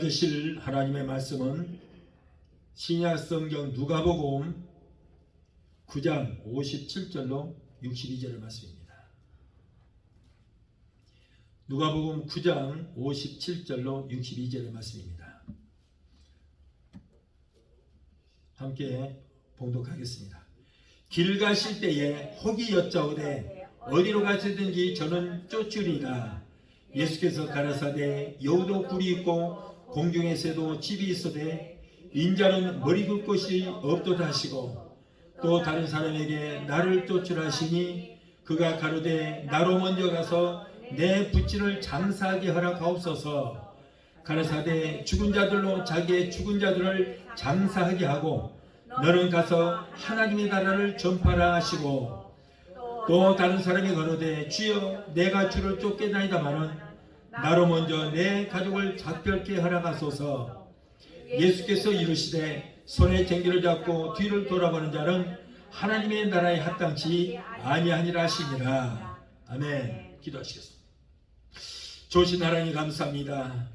들으실 하나님의 말씀은 신약성경 누가복음 9장 57절로 62절의 말씀입니다. 누가복음 9장 57절로 62절의 말씀입니다. 함께 봉독하겠습니다. 길 가실 때에 혹이 여짜오되 어디로 가시든지 저는 쫓으리라. 예수께서 가라사대 여우도 굴이 있고 공중의 새도 집이 있으되 인자는 머리 둘 곳이 없도다 하시고 또 다른 사람에게 나를 쫓으라 하시니 그가 가로되 나로 먼저 가서 내 부친을 장사하게 허락하옵소서. 가라사대 죽은 자들로 자기의 죽은 자들을 장사하게 하고 너는 가서 하나님의 나라를 전파하라 하시고 또 다른 사람이 가로되 주여 내가 주를 쫓겠나이다마는 나로 먼저 내 가족을 작별케 허락하소서. 예수께서 이르시되 손에 쟁기를 잡고 뒤를 돌아보는 자는 하나님의 나라에 합당치 아니하니라 하시니라. 아멘. 기도하시겠습니다. 좋으신 하나님 감사합니다.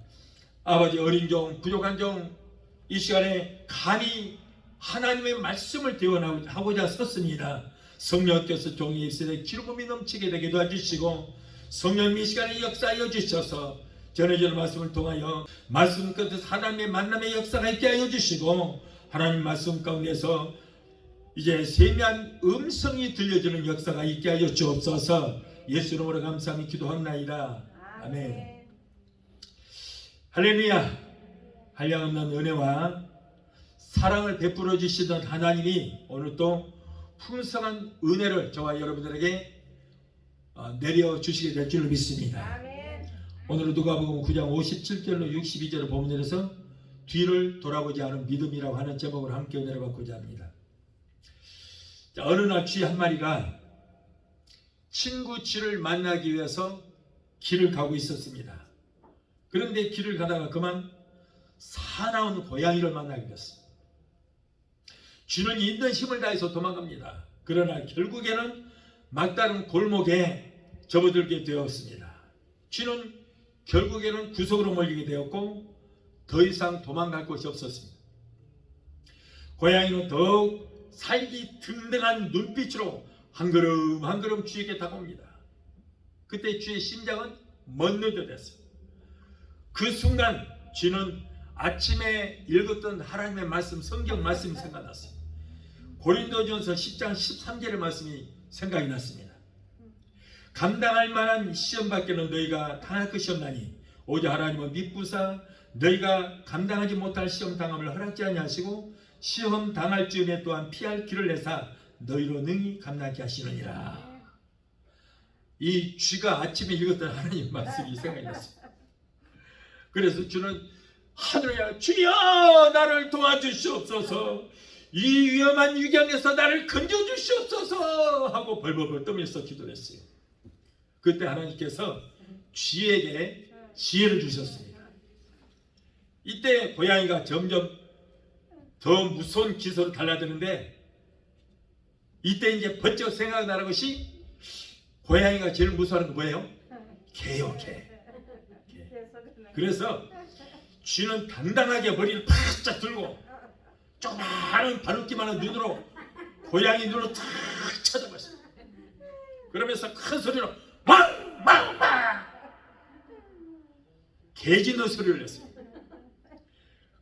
아버지, 어린 종 부족한 종 이 시간에 감히 하나님의 말씀을 대원하고자 섰습니다. 성령께서 종의 입술에 기름이 넘치게 되게 도와주시고 성령 이 시간에 역사하여 주셔서 전해질 말씀을 통하여 말씀 끝에서 하나님의 만남의 역사가 있게 하여 주시고 하나님 말씀 가운데서 이제 세미한 음성이 들려주는 역사가 있게 하여 주옵소서. 예수 이름으로 감사하며 기도합나이다. 아멘. 할렐루야. 한량없는 은혜와 사랑을 베풀어 주시던 하나님이 오늘 또 풍성한 은혜를 저와 여러분들에게 내려주시게 될 줄로 믿습니다. 오늘은 누가복음 9장 57절로 62절을 본문에서 뒤를 돌아보지 않은 믿음이라고 하는 제목으로 함께 은혜를 받고자 합니다. 자, 어느 날 쥐 한 마리가 친구 쥐를 만나기 위해서 길을 가고 있었습니다. 그런데 길을 가다가 그만 사나운 고양이를 만나게 됐습니다. 쥐는 있는 힘을 다해서 도망갑니다. 그러나 결국에는 막다른 골목에 접어들게 되었습니다. 쥐는 결국에는 구석으로 몰리게 되었고 더 이상 도망갈 곳이 없었습니다. 고양이는 더욱 살기 등등한 눈빛으로 한 걸음 한 걸음 쥐에게 다가옵니다. 그때 쥐의 심장은 멎는듯했습니다. 그 순간 쥐는 아침에 읽었던 하나님의 말씀, 성경 말씀이 생각났습니다. 고린도전서 10장 13절의 말씀이 생각이 났습니다. 감당할 만한 시험밖에는 너희가 당할 것이 없나니 오직 하나님은 미쁘사 너희가 감당하지 못할 시험 당함을 허락지 아니하시고 시험 당할 즈음에 또한 피할 길을 내사 너희로 능히 감당케 하시느니라. 이 쥐가 아침에 읽었던 하나님 말씀이 생각이 났습니다. 그래서 주는 하늘이야 주여 나를 도와주시옵소서. 이 위험한 위경에서 나를 건져주시옵소서 하고 벌벌벌 떨면서 기도했어요. 그때 하나님께서 쥐에게 지혜를 주셨습니다. 이때 고양이가 점점 더 무서운 기세로 달라드는데 이때 이제 번쩍 생각나는 것이 고양이가 제일 무서워하는 게 뭐예요? 개요, 개. 그래서 쥐는 당당하게 머리를 바짝 들고 조그마한 바늘기만한 눈으로 고양이 눈으로 탁 쳐다봤어요. 그러면서 큰 소리로 왕왕왕 개 짖는 소리를 냈어요.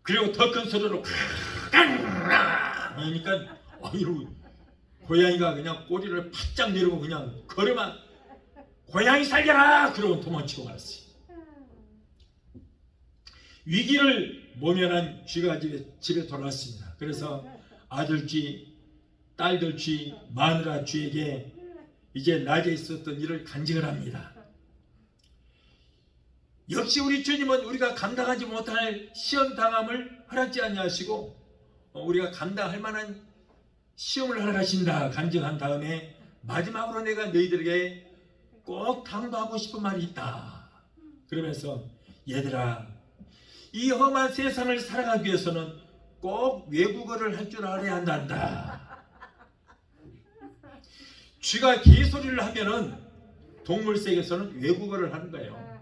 그리고 더 큰 소리로 그러니까 고양이가 그냥 꼬리를 바짝 내리고 그냥 걸으면 고양이 살려라 그러고 도망치고 말았어요. 위기를 모면한 쥐가 집에 돌아왔습니다. 그래서 아들쥐, 딸들쥐, 마누라 쥐에게 이제 낮에 있었던 일을 간증을 합니다. 역시 우리 주님은 우리가 감당하지 못할 시험 당함을 허락지 아니하시고 우리가 감당할 만한 시험을 허락하신다 간증한 다음에 마지막으로 내가 너희들에게 꼭 당부하고 싶은 말이 있다. 그러면서 얘들아 이 험한 세상을 살아가기 위해서는 꼭 외국어를 할 줄 알아야 한단다. 쥐가 개소리를 하면은 동물세계에서는 외국어를 하는 거예요.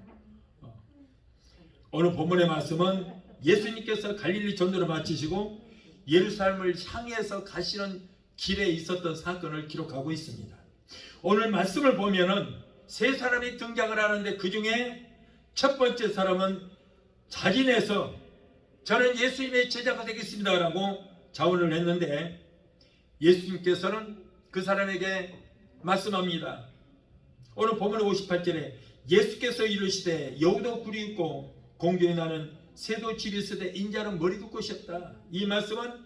오늘 본문의 말씀은 예수님께서 갈릴리 전도를 마치시고 예루살렘을 향해서 가시는 길에 있었던 사건을 기록하고 있습니다. 오늘 말씀을 보면은 세 사람이 등장을 하는데 그 중에 첫 번째 사람은 자진해서 저는 예수님의 제자가 되겠습니다 라고 자원을 했는데 예수님께서는 그 사람에게 말씀합니다. 오늘 본문 58절에 예수께서 이르시되 여우도 굴이 있고 공중에 나는 새도 집이 있으되 인자는 머리 둘 곳이 없다. 이 말씀은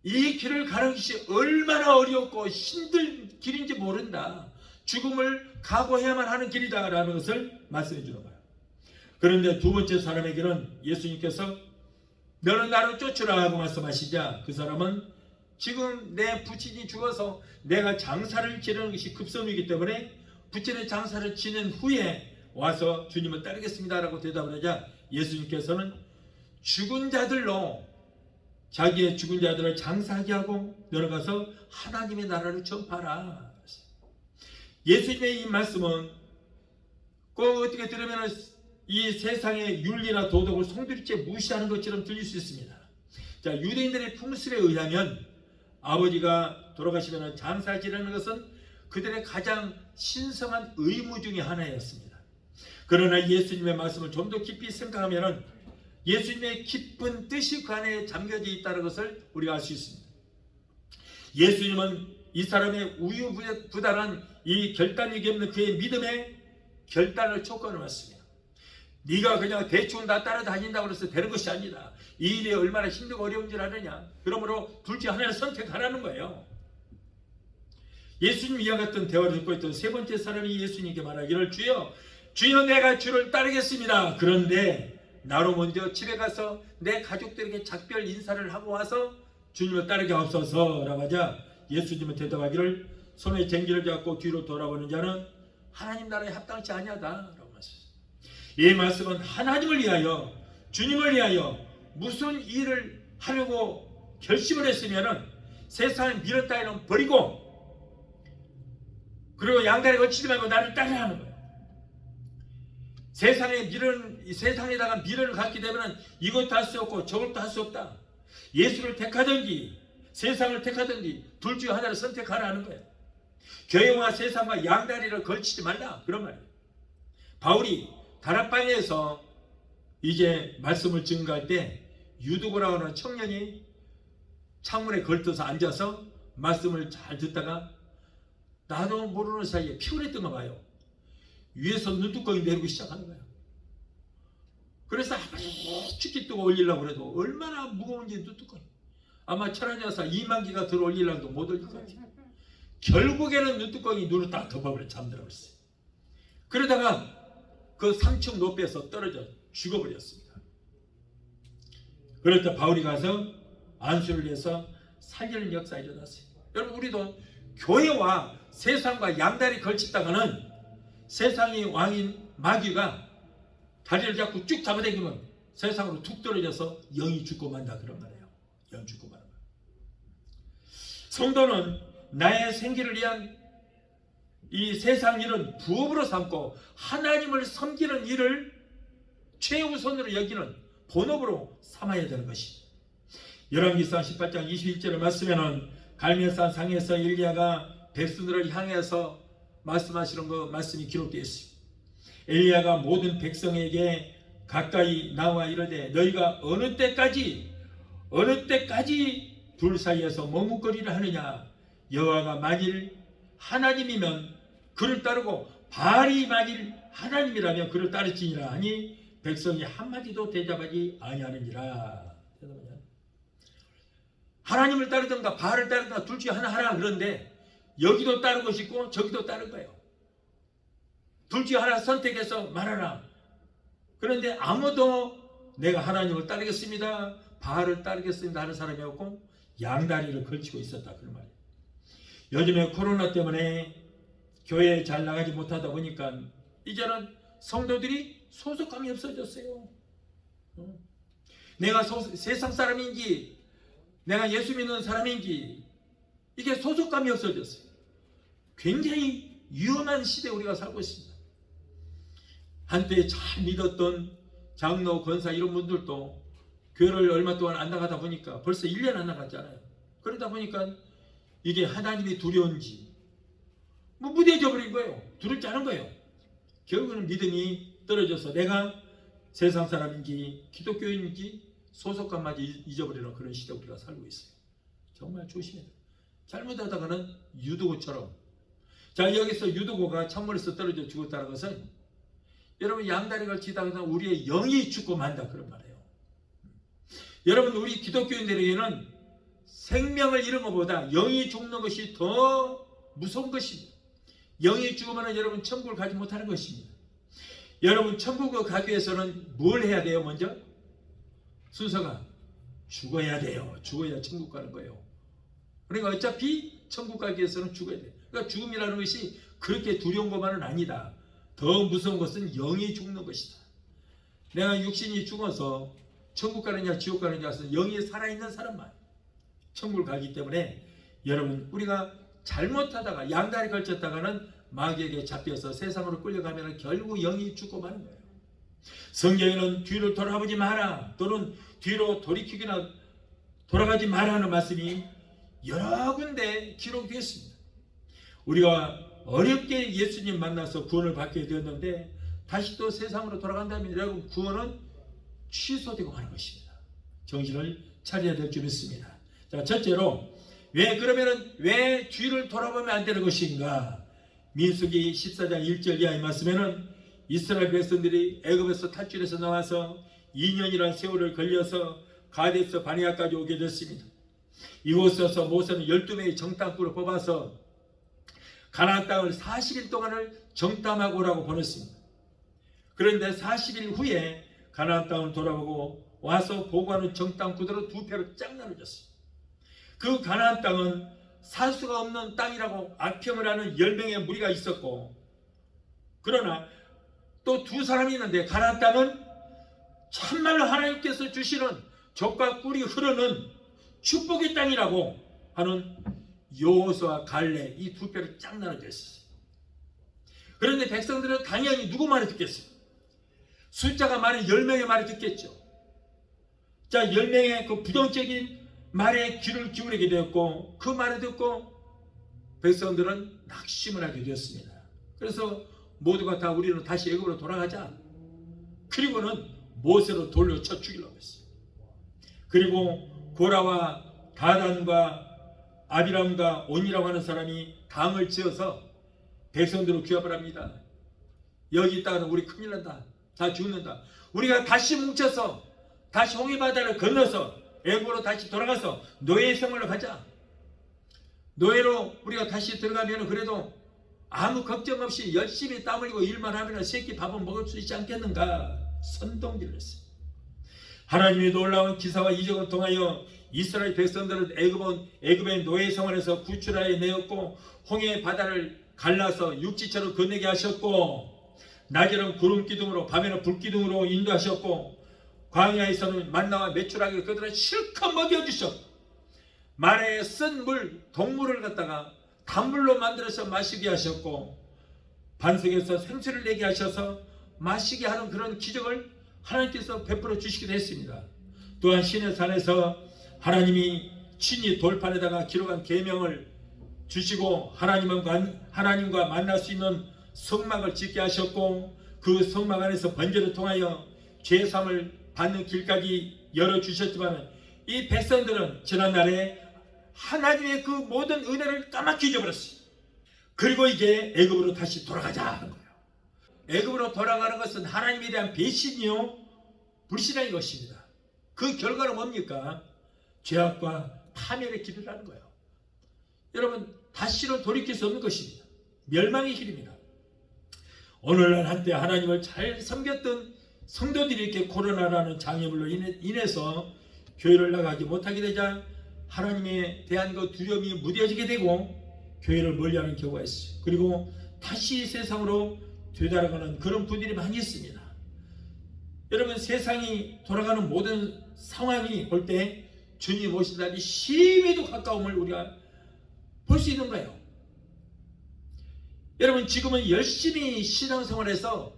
이 길을 가는 것이 얼마나 어렵고 힘든 길인지 모른다. 죽음을 각오해야만 하는 길이다 라는 것을 말씀해 주는 거예요. 그런데 두 번째 사람에게는 예수님께서 너는 나를 쫓으라 하고 말씀하시자 그 사람은 지금 내 부친이 죽어서 내가 장사를 지르는 것이 급선이기 때문에 부친의 장사를 지낸 후에 와서 주님을 따르겠습니다 라고 대답을 하자 예수님께서는 죽은 자들로 자기의 죽은 자들을 장사하게 하고 너는 가서 하나님의 나라를 전파하라. 예수님의 이 말씀은 꼭 어떻게 들으면 이 세상의 윤리나 도덕을 송두리째 무시하는 것처럼 들릴 수 있습니다. 자, 유대인들의 풍습에 의하면 아버지가 돌아가시면 장사 지르는 것은 그들의 가장 신성한 의무 중에 하나였습니다. 그러나 예수님의 말씀을 좀 더 깊이 생각하면 예수님의 깊은 뜻이 그 안에 잠겨져 있다는 것을 우리가 알 수 있습니다. 예수님은 이 사람의 우유부단한 이 결단력이 없는 그의 믿음의 결단을 촉구하는 말씀이에요. 네가 그냥 대충 다 따라다닌다고 해서 되는 것이 아니다. 이 일이 얼마나 힘들고 어려운 줄 아느냐. 그러므로 둘 중 하나를 선택하라는 거예요. 예수님 이와 같은 대화를 듣고 있던 세 번째 사람이 예수님께 말하기를 주여 내가 주를 따르겠습니다. 그런데 나로 먼저 집에 가서 내 가족들에게 작별 인사를 하고 와서 주님을 따르게 하옵소서 라고 하자 예수님은 대답하기를 손에 쟁기를 잡고 뒤로 돌아보는 자는 하나님 나라에 합당치 아니하다 라고 말씀했습니다. 이 말씀은 하나님을 위하여 주님을 위하여 무슨 일을 하려고 결심을 했으면 세상의 미련 따위는 버리고 그리고 양다리 걸치지 말고 나를 따르라 하는 거예요. 세상에다가 미련을 갖게 되면 이것도 할 수 없고 저것도 할 수 없다. 예수를 택하든지 세상을 택하든지 둘 중 하나를 선택하라는 거예요. 교회와 세상과 양다리를 걸치지 말라 그런 말이에요. 바울이 다락방에서 이제 말씀을 증거할 때 유두고라고 하는 청년이 창문에 걸터서 앉아서 말씀을 잘 듣다가 나도 모르는 사이에 피곤했던가 봐요. 위에서 눈두꺼기 내리고 시작하는 거예요. 그래서 아무리 축기 뜨고 올리려고 해도 얼마나 무거운지 눈두꺼기. 아마 천하장사 2만 개가 들어 올리려고 못 올릴 것 같아요. 결국에는 눈두꺼기 눈을 딱 덮어버려 잠들어버렸어요. 그러다가 그 3층 높이에서 떨어져 죽어버렸습니다. 그럴 때 바울이 가서 안수를 해서 살리는 역사가 일어났어요. 여러분 우리도 교회와 세상과 양다리 걸치다가는 세상의 왕인 마귀가 다리를 잡고 쭉 잡아당기면 세상으로 툭 떨어져서 영이 죽고 만다 그런 말이에요. 영 죽고 마는 말. 성도는 나의 생기를 위한 이 세상 일은 부업으로 삼고 하나님을 섬기는 일을 최우선으로 여기는 본업으로 삼아야 되는 것이. 열왕기상 18장 21절을 말씀에는 갈멜산 상에서 엘리야가 백성들을 향해서 말씀하시는 그 말씀이 기록되어 있습니다. 엘리야가 모든 백성에게 가까이 나와 이르되 너희가 어느 때까지 둘 사이에서 머뭇거리를 하느냐. 여호와가 만일 하나님이면 그를 따르고 바알이 만일 하나님이라면 그를 따르지니라 하니 백성이 한마디도 대답하지 아니하느니라. 하나님을 따르든가 바알을 따르든가 둘 중에 하나 하라 그런데 여기도 따르고 싶고 저기도 따를 거예요. 둘 중에 하나 선택해서 말하라. 그런데 아무도 내가 하나님을 따르겠습니다, 바알을 따르겠습니다 하는 사람이 없고 양다리를 걸치고 있었다 그런 말이에요. 요즘에 코로나 때문에 교회에 잘 나가지 못하다 보니까 이제는 성도들이 소속감이 없어졌어요. 내가 세상 사람인지 내가 예수 믿는 사람인지 이게 소속감이 없어졌어요. 굉장히 위험한 시대에 우리가 살고 있습니다. 한때 잘 믿었던 장로, 권사 이런 분들도 교회를 얼마 동안 안 나가다 보니까 벌써 1년 안 나갔잖아요. 그러다 보니까 이게 하나님이 두려운지 무뎌져 버린 거예요. 두렵지 않은 거예요. 결국은 믿음이 떨어져서 내가 세상 사람인지 기독교인인지 소속감마저 잊어버리는 그런 시대 우리가 살고 있어요. 정말 조심해야 돼요. 잘못하다가는 유도고처럼. 자, 여기서 유도고가 찬물에서 떨어져 죽었다는 것은 여러분 양다리 걸치다가 우리의 영이 죽고 만다 그런 말이에요. 여러분 우리 기독교인들에게는 생명을 잃은 것보다 영이 죽는 것이 더 무서운 것입니다. 영이 죽으면 여러분 천국을 가지 못하는 것입니다. 여러분 천국을 가기 위해서는 뭘 해야 돼요? 먼저 순서가 죽어야 돼요. 죽어야 천국 가는 거예요. 그러니까 어차피 천국 가기 위해서는 죽어야 돼요. 그러니까 죽음이라는 것이 그렇게 두려운 것만은 아니다. 더 무서운 것은 영이 죽는 것이다. 내가 육신이 죽어서 천국 가느냐 지옥 가느냐 해서 영이 살아있는 사람만 천국을 가기 때문에 여러분 우리가 잘못하다가 양다리 걸쳤다가는 마귀에게 잡혀서 세상으로 끌려가면 결국 영이 죽고 마는 거예요. 성경에는 뒤로 돌아보지 마라 또는 뒤로 돌이키거나 돌아가지 마라는 말씀이 여러 군데 기록되어 있습니다. 우리가 어렵게 예수님 만나서 구원을 받게 되었는데 다시 또 세상으로 돌아간다면 여러분 구원은 취소되고 마는 것입니다. 정신을 차려야 될 줄 믿습니다. 자, 첫째로 왜 뒤를 돌아보면 안 되는 것인가? 민수기 14장 1절 이하의 말씀에는 이스라엘 백성들이 애굽에서 탈출해서 나와서 2년이라는 세월을 걸려서 가데스 바네아까지 오게 됐습니다. 이곳에서 모세는 12명의 정탐꾼을 뽑아서 가나안 땅을 40일 동안을 정탐하고 오라고 보냈습니다. 그런데 40일 후에 가나안 땅을 돌아보고 와서 보고하는 정탐꾼으로 두 표로 쫙 나눠졌어요. 그 가나안 땅은 살 수가 없는 땅이라고 악평을 하는 10명의 무리가 있었고, 그러나 또 두 사람이 있는데 가나안 땅은 참말로 하나님께서 주시는 젖과 꿀이 흐르는 축복의 땅이라고 하는 여호수아와 갈렙 이 두 표로 쫙 나눠져 있었어요. 그런데 백성들은 당연히 누구 말을 듣겠어요? 숫자가 많은 10명의 말을 듣겠죠. 자, 10명의 그 부정적인 말에 귀를 기울이게 되었고 그 말을 듣고 백성들은 낙심을 하게 되었습니다. 그래서 모두가 다 우리는 다시 애굽으로 돌아가자. 그리고는 모세로 돌려 쳐 죽이려고 했어요. 그리고 고라와 다단과 아비람과 온이라고 하는 사람이 당을 지어서 백성들을 규합을 합니다. 여기 있다가는 우리 큰일 난다. 다 죽는다. 우리가 다시 뭉쳐서 다시 홍해바다를 건너서 애굽으로 다시 돌아가서 노예의 생활로 가자. 노예로 우리가 다시 들어가면 그래도 아무 걱정 없이 열심히 땀 흘리고 일만 하면 새끼 밥은 먹을 수 있지 않겠는가 선동질을 했어요. 하나님의 놀라운 기사와 이적을 통하여 이스라엘 백성들을 애굽의 노예 생활에서 구출하여 내었고 홍해 바다를 갈라서 육지처럼 건너게 하셨고 낮에는 구름 기둥으로 밤에는 불 기둥으로 인도하셨고 광야에서는 만나와 메추라기를 그들을 실컷 먹여주셨고 말에 쓴 물 동물을 갖다가 단물로 만들어서 마시게 하셨고 반석에서 생수를 내게 하셔서 마시게 하는 그런 기적을 하나님께서 베풀어 주시기도 했습니다. 또한 시내산에서 하나님이 친히 돌판에다가 기록한 계명을 주시고 하나님과 만날 수 있는 성막을 짓게 하셨고 그 성막 안에서 번제를 통하여 죄사함을 받는 길까지 열어주셨지만 이 백성들은 지난날에 하나님의 그 모든 은혜를 까맣게 잊어버렸어요. 그리고 이제 애굽으로 다시 돌아가자 하는 거예요. 애굽으로 돌아가는 것은 하나님에 대한 배신이요 불신앙인 것입니다. 그 결과는 뭡니까? 죄악과 파멸의 길을 하는 거예요. 여러분 다시는 돌이킬 수 없는 것입니다. 멸망의 길입니다. 오늘날 한때 하나님을 잘 섬겼던 성도들이 이렇게 코로나라는 장애물로 인해서 교회를 나가지 못하게 되자 하나님에 대한 그 두려움이 무뎌지게 되고 교회를 멀리하는 경우가 있어요. 그리고 다시 세상으로 되돌아가는 그런 분들이 많이 있습니다. 여러분 세상이 돌아가는 모든 상황이 볼 때 주님 오신 날이 심히도 가까움을 우리가 볼 수 있는 거예요. 여러분 지금은 열심히 신앙생활에서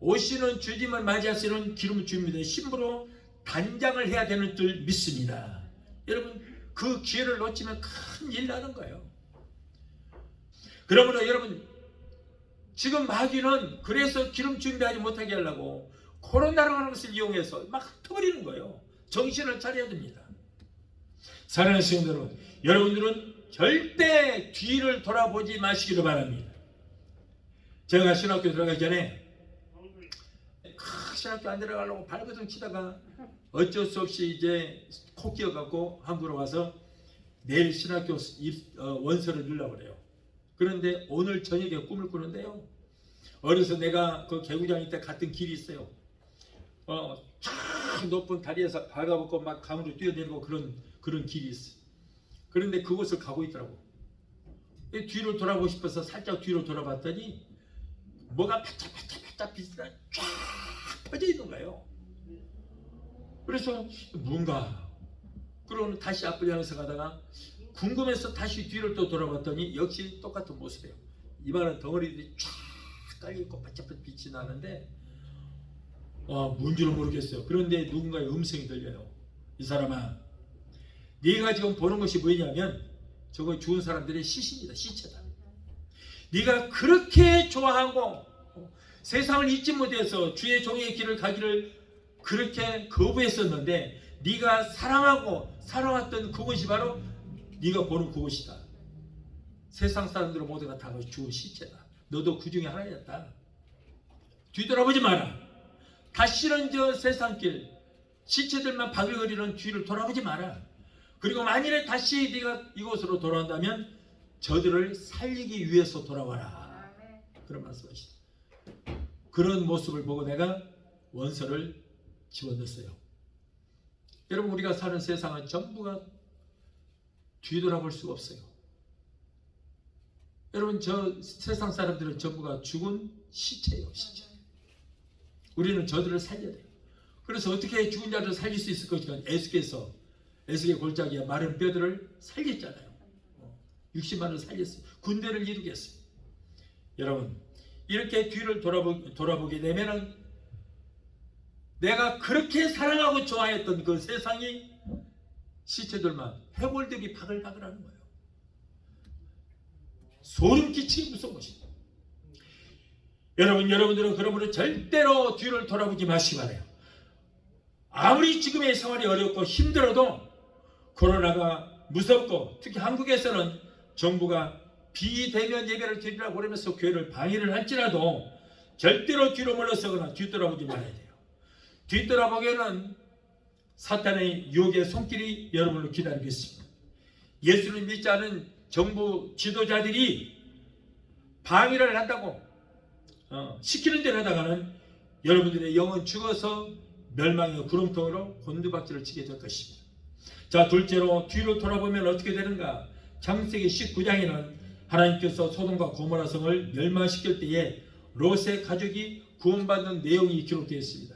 오시는 주님을 맞이하시는 기름 주님의 신부로 단장을 해야 되는 줄 믿습니다. 여러분, 그 기회를 놓치면 큰일 나는 거예요. 그러므로 여러분, 지금 마귀는 그래서 기름 준비하지 못하게 하려고 코로나라고 하는 것을 이용해서 막 흩어버리는 거예요. 정신을 차려야 됩니다. 사랑하는 성도 여러분, 여러분들은 절대 뒤를 돌아보지 마시기를 바랍니다. 제가 신학교 들어가기 전에 신학교 안 들어가려고 발버둥 치다가 어쩔 수 없이 이제 코 끼어갖고 한국으로 와서 내일 신학교 원서를 넣으려고 그래요. 그런데 오늘 저녁에 꿈을 꾸는데요, 어려서 내가 그 개구장일 때 갔던 길이 있어요. 쫙 높은 다리에서 발가벗고 막 강으로 뛰어내리고 그런 길이 있어. 그런데 그곳을 가고 있더라고. 뒤를 돌아보고 싶어서 살짝 뒤로 돌아봤더니 뭐가 바짝바짝 빛이 쫙 퍼져 있는 거예요. 그래서 뭔가, 그러고 다시 앞을 향해서 가다가 궁금해서 다시 뒤를 또 돌아봤더니 역시 똑같은 모습이에요. 이만한 덩어리들이 쫙 깔려있고 바짝바짝 빛이 나는데 뭔지는 모르겠어요. 그런데 누군가의 음성이 들려요. 이 사람아, 네가 지금 보는 것이 뭐냐면 저거 죽은 사람들의 시신이다, 시체다. 네가 그렇게 좋아하고 세상을 잊지 못해서 주의 종의 길을 가기를 그렇게 거부했었는데 네가 사랑하고 사랑했던 그곳이 바로 네가 보는 그곳이다. 세상 사람들은 모두가 다 죽은 시체다. 너도 그 중에 하나였다. 뒤돌아보지 마라. 다시는 저 세상길 시체들만 바글거리는 뒤를 돌아보지 마라. 그리고 만일에 다시 네가 이곳으로 돌아온다면 저들을 살리기 위해서 돌아와라. 그런 말씀하시죠. 그런 모습을 보고 내가 원서를 집어넣었어요. 여러분, 우리가 사는 세상은 전부가 뒤돌아볼 수가 없어요. 여러분, 저 세상 사람들은 전부가 죽은 시체예요, 시체. 우리는 저들을 살려야 돼요. 그래서 어떻게 죽은 자를 살릴 수 있을 것인가? 에스겔 골짜기에 마른 뼈들을 살렸잖아요. 60만을 살렸어요. 군대를 이루겠어요. 여러분, 이렇게 뒤를 돌아보게 되면은 내가 그렇게 사랑하고 좋아했던 그 세상이 시체들만 해골들이 바글바글하는 거예요. 소름 끼치게 무서운 것입니다. 여러분들은 그러므로 절대로 뒤를 돌아보지 마시기 바라요. 아무리 지금의 생활이 어렵고 힘들어도 코로나가 무섭고 특히 한국에서는 정부가 비대면 예배를 드리라고 그러면서 교회를 방해를 할지라도 절대로 뒤로 물러서거나 뒤돌아보지 말아야 돼요. 뒤돌아보기에는 사탄의 유혹의 손길이 여러분을 기다리고 있습니다. 예수를 믿지 않은 정부 지도자들이 방해를 한다고 시키는 대로 하다가는 여러분들의 영은 죽어서 멸망의 구름통으로 곤두박질을 치게 될 것입니다. 자, 둘째로 뒤로 돌아보면 어떻게 되는가? 창세기 19장에는 하나님께서 소돔과 고모라 성을 멸망시킬 때에 롯의 가족이 구원받는 내용이 기록되어 있습니다.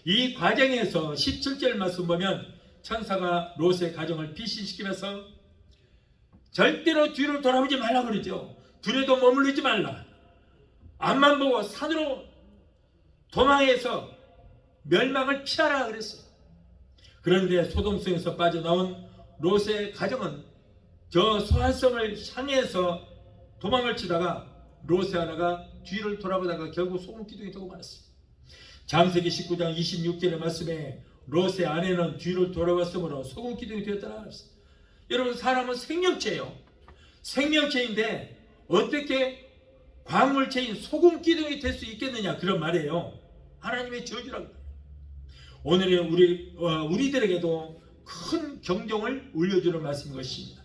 이 과정에서 17절 말씀 보면 천사가 롯의 가정을 피신시키면서 절대로 뒤로 돌아보지 말라 그러죠. 둘에도 머무르지 말라. 앞만 보고 산으로 도망해서 멸망을 피하라 그랬어요. 그런데 소돔성에서 빠져나온 롯의 가정은 저 소환성을 향해서 도망을 치다가 롯의 하나가 뒤를 돌아보다가 결국 소금기둥이 되고 말았습니다. 창세기 19장 26절의 말씀에 롯의 아내는 뒤를 돌아봤으므로 소금기둥이 되었다라 했습니다. 여러분, 사람은 생명체예요. 생명체인데 어떻게 광물체인 소금기둥이 될 수 있겠느냐, 그런 말이에요. 하나님의 저주라고. 오늘의 우리들에게도 큰 경종을 울려주는 말씀인 것입니다.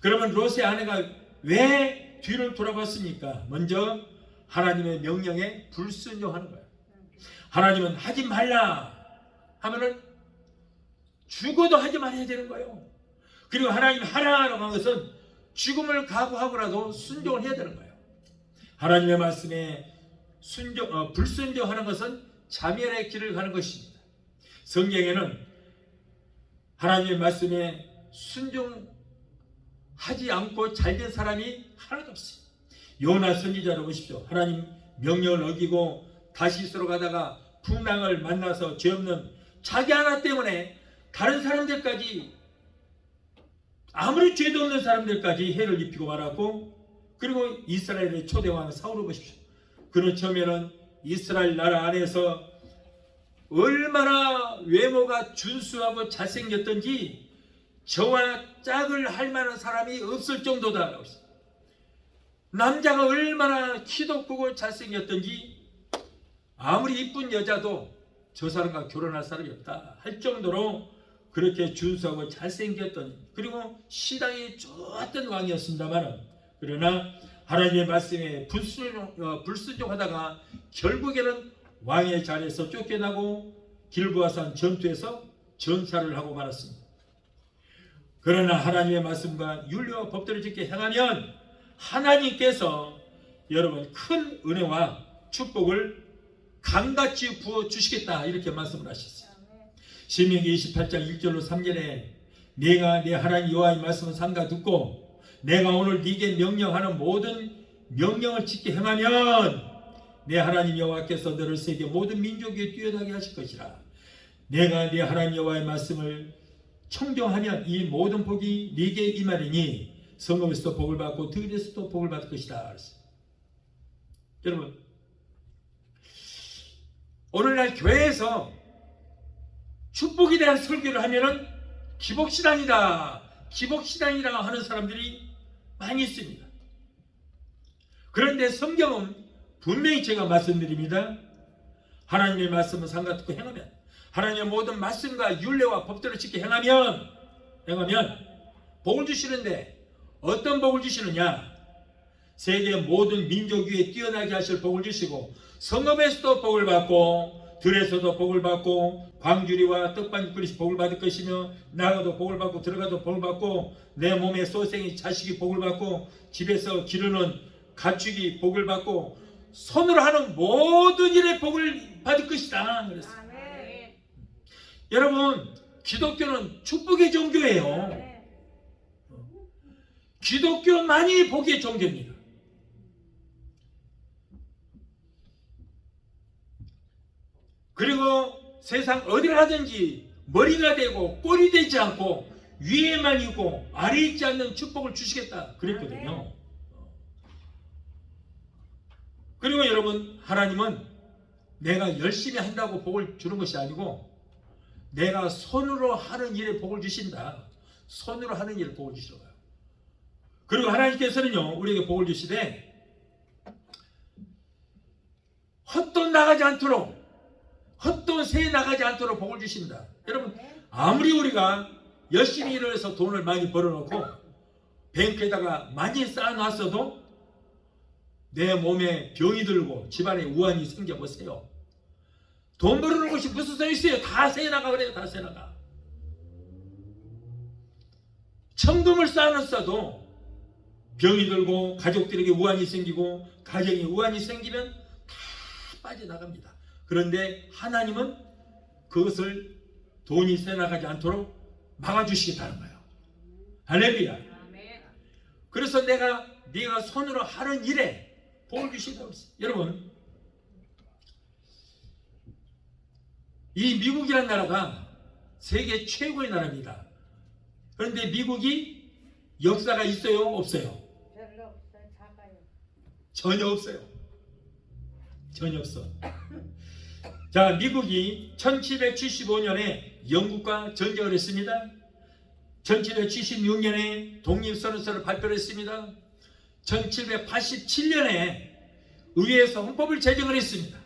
그러면 롯의 아내가 왜 뒤를 돌아봤습니까? 먼저 하나님의 명령에 불순종하는 거예요. 하나님은 하지 말라 하면은 죽어도 하지 말아야 되는 거예요. 그리고 하나님 하라라고 한 것은 죽음을 각오하고라도 순종을 해야 되는 거예요. 하나님의 말씀에 불순종하는 것은 자멸의 길을 가는 것입니다. 성경에는 하나님의 말씀에 순종하지 않고 잘된 사람이 하나도 없어요. 요나 선지자를 보십시오. 하나님 명령을 어기고 다시스로 가다가 풍랑을 만나서 죄 없는 자기 하나 때문에 다른 사람들까지, 아무리 죄도 없는 사람들까지 해를 입히고 말았고, 그리고 이스라엘의 초대왕 사울을 보십시오. 그는 처음에는 이스라엘 나라 안에서 얼마나 외모가 준수하고 잘생겼던지 저와 짝을 할 만한 사람이 없을 정도다. 남자가 얼마나 키도 크고 잘생겼던지 아무리 이쁜 여자도 저 사람과 결혼할 사람이 없다 할 정도로 그렇게 준수하고 잘생겼던, 그리고 신앙이 좋았던 왕이었습니다만, 그러나 하나님의 말씀에 불순종하다가 결국에는 왕의 자리에서 쫓겨나고 길보아산 전투에서 전사를 하고 말았습니다. 그러나 하나님의 말씀과 윤리와 법대로 지켜 행하면 하나님께서 여러분 큰 은혜와 축복을 강같이 부어주시겠다, 이렇게 말씀을 하셨어요. 신명기 28장 1절로 3절에 내가 내 하나님 여호와의 말씀을 삼가 듣고 내가 오늘 네게 명령하는 모든 명령을 지켜 행하면 내 하나님 여호와께서 너를 세계 모든 민족 위에 뛰어나게 하실 것이라. 내가 네 하나님 여호와의 말씀을 청정하면 이 모든 복이 네게 임하리니 성읍에서도 복을 받고 들에서도 복을 받을 것이다. 여러분, 오늘날 교회에서 축복에 대한 설교를 하면은 기복신앙이다 하는 사람들이 많이 있습니다. 그런데 성경은 분명히 제가 말씀드립니다. 하나님의 말씀을 삼가 듣고 행하면, 하나님의 모든 말씀과 율례와 법대로 지켜 행하면 복을 주시는데, 어떤 복을 주시느냐? 세계 모든 민족 위에 뛰어나게 하실 복을 주시고, 성읍에서도 복을 받고 들에서도 복을 받고 광주리와 떡반죽그릇이 복을 받을 것이며, 나가도 복을 받고 들어가도 복을 받고 내 몸에 소생이 자식이 복을 받고 집에서 기르는 가축이 복을 받고 손으로 하는 모든 일에 복을 받을 것이다. 그랬어요. 여러분, 기독교는 축복의 종교예요. 기독교만이 복의 종교입니다. 그리고 세상 어디를 하든지 머리가 되고 꼴이 되지 않고 위에만 있고 아래에 있지 않는 축복을 주시겠다 그랬거든요. 그리고 여러분, 하나님은 내가 열심히 한다고 복을 주는 것이 아니고 내가 손으로 하는 일에 복을 주신다. 손으로 하는 일에 복을 주시라고요. 그리고 하나님께서는요, 우리에게 복을 주시되 헛돈 나가지 않도록, 헛돈 새 나가지 않도록 복을 주신다. 여러분, 아무리 우리가 열심히 일을 해서 돈을 많이 벌어놓고 뱅크에다가 많이 쌓아놨어도 내 몸에 병이 들고 집안에 우환이 생겨보세요. 돈 벌어놓은 것이 무슨 소용이 있어요? 다 새 나가 그래요. 다 새 나가. 천금을 쌓아놨어도 병이 들고 가족들에게 우환이 생기고 가정에 우환이 생기면 다 빠져나갑니다. 그런데 하나님은 그것을 돈이 새나가지 않도록 막아주시겠다는 거예요. 할렐루야. 그래서 네가 손으로 하는 일에 복을 주신다고 했어요. 여러분, 이 미국이라는 나라가 세계 최고의 나라입니다. 그런데 미국이 역사가 있어요? 없어요? 별로 없어요. 작아요. 전혀 없어요. 전혀 없어. 자, 미국이 1775년에 영국과 전쟁을 했습니다. 1776년에 독립선언서를 발표를 했습니다. 1787년에 의회에서 헌법을 제정을 했습니다.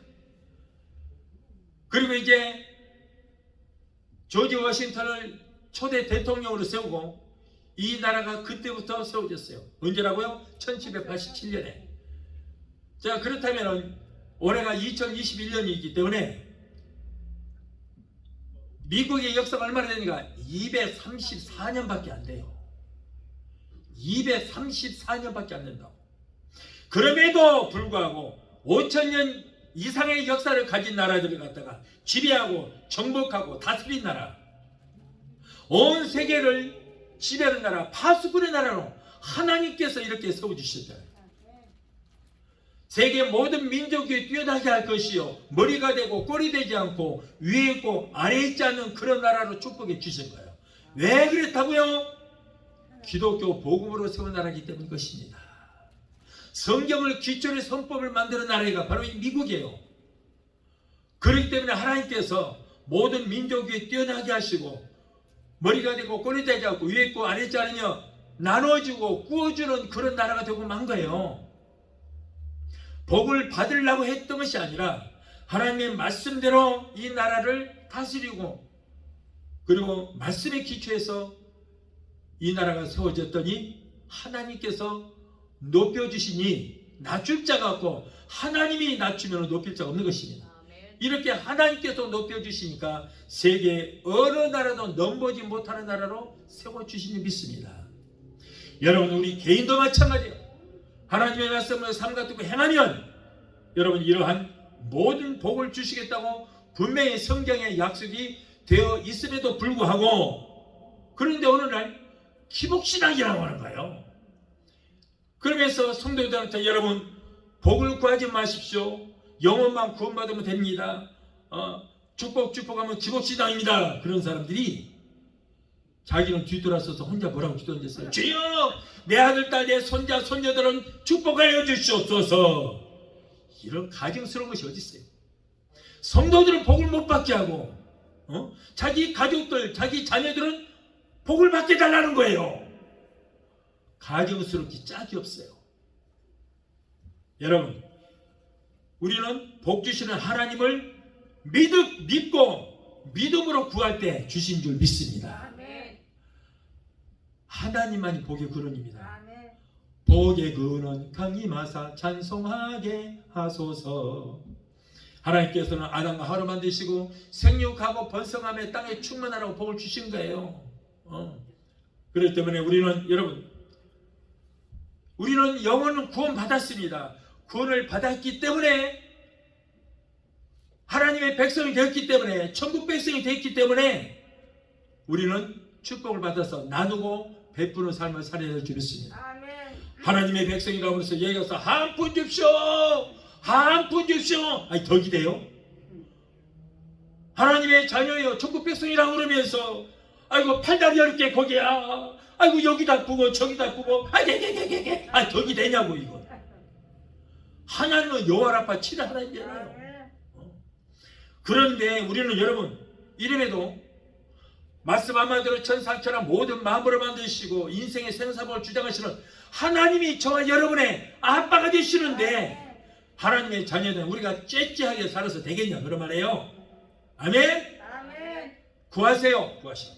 그리고 이제 조지 워싱턴을 초대 대통령으로 세우고 이 나라가 그때부터 세워졌어요. 언제라고요? 1787년에. 자, 그렇다면 올해가 2021년이기 때문에 미국의 역사가 얼마나 되니까 234년밖에 안 돼요. 234년밖에 안 된다고. 그럼에도 불구하고 5천년 이상의 역사를 가진 나라들을 갖다가 지배하고 정복하고 다스린 나라, 온 세계를 지배하는 나라, 파수꾼의 나라로 하나님께서 이렇게 세워주셨잖아요. 세계 모든 민족이 뛰어나게 할 것이요 머리가 되고 꼴이 되지 않고 위에 있고 아래에 있지 않는 그런 나라로 축복해 주신 거예요. 왜 그랬다고요? 기독교 복음으로 세운 나라이기 때문인 것입니다. 성경을 기초로 헌법을 만드는 나라가 바로 이 미국이에요. 그렇기 때문에 하나님께서 모든 민족이 뛰어나게 하시고 머리가 되고 꼴이 되지 않고 위에 있고 아래에 있지 않으며 나눠주고 구워주는 그런 나라가 되고 만 거예요. 복을 받으려고 했던 것이 아니라 하나님의 말씀대로 이 나라를 다스리고 그리고 말씀의 기초에서 이 나라가 세워졌더니 하나님께서 높여주시니 낮출 자가 없고 하나님이 낮추면 높일 자가 없는 것입니다. 이렇게 하나님께서 높여주시니까 세계 어느 나라도 넘보지 못하는 나라로 세워주시니 믿습니다. 여러분 우리 개인도 마찬가지예요. 하나님의 말씀을 삼가 듣고 행하면 여러분 이러한 모든 복을 주시겠다고 분명히 성경에 약속이 되어 있음에도 불구하고 그런데 어느 날 기복신앙이라고 하는 거예요. 그러면서 성도들한테 여러분 복을 구하지 마십시오. 영혼만 구원받으면 됩니다. 축복하면 기복신앙입니다. 그런 사람들이 자기는 뒤돌아서서 혼자 뭐라고 기도했어요. 주여 내 아들 딸 내 손자 손녀들은 축복하여 주시옵소서. 이런 가증스러운 것이 어디 있어요? 성도들은 복을 못 받게 하고 자기 가족들 자기 자녀들은 복을 받게 달라는 거예요. 가증스럽기 짝이 없어요. 여러분 우리는 복 주시는 하나님을 믿고 믿음으로 구할 때 주신 줄 믿습니다. 하나님만이 복의 근원입니다. 복의 근원 강림하사 찬송하게 하소서. 하나님께서는 아담과 하와를 만드시고 생육하고 번성하며 땅에 충만하라고 복을 주신 거예요. 그렇기 때문에 우리는 여러분 우리는 영혼은 구원 받았습니다. 구원을 받았기 때문에 하나님의 백성이 되었기 때문에 천국 백성이 되었기 때문에 우리는 축복을 받아서 나누고 베푸는 삶을 살아야 줄 믿습니다. 하나님의 백성이라고 해서 여기 가서 한 푼 줍시오 한 푼 줍시오 아니 덕이 돼요? 하나님의 자녀예요. 천국 백성이라고 그러면서 아이고 팔다리 10개 거기야 아이고 여기다 부고 저기다 부고 아니 덕이 되냐고 이거. 하나님은 여호와 라파 치는 하나님이잖아요. 그런데 우리는 여러분 이름에도 말씀 한마디로 천상천하 모든 만물을 만드시고 인생의 생사복을 주장하시는 하나님이 저와 여러분의 아빠가 되시는데 하나님의 자녀는 우리가 째째하게 살아서 되겠냐 그런 말이에요. 아멘? 구하세요. 구하시오.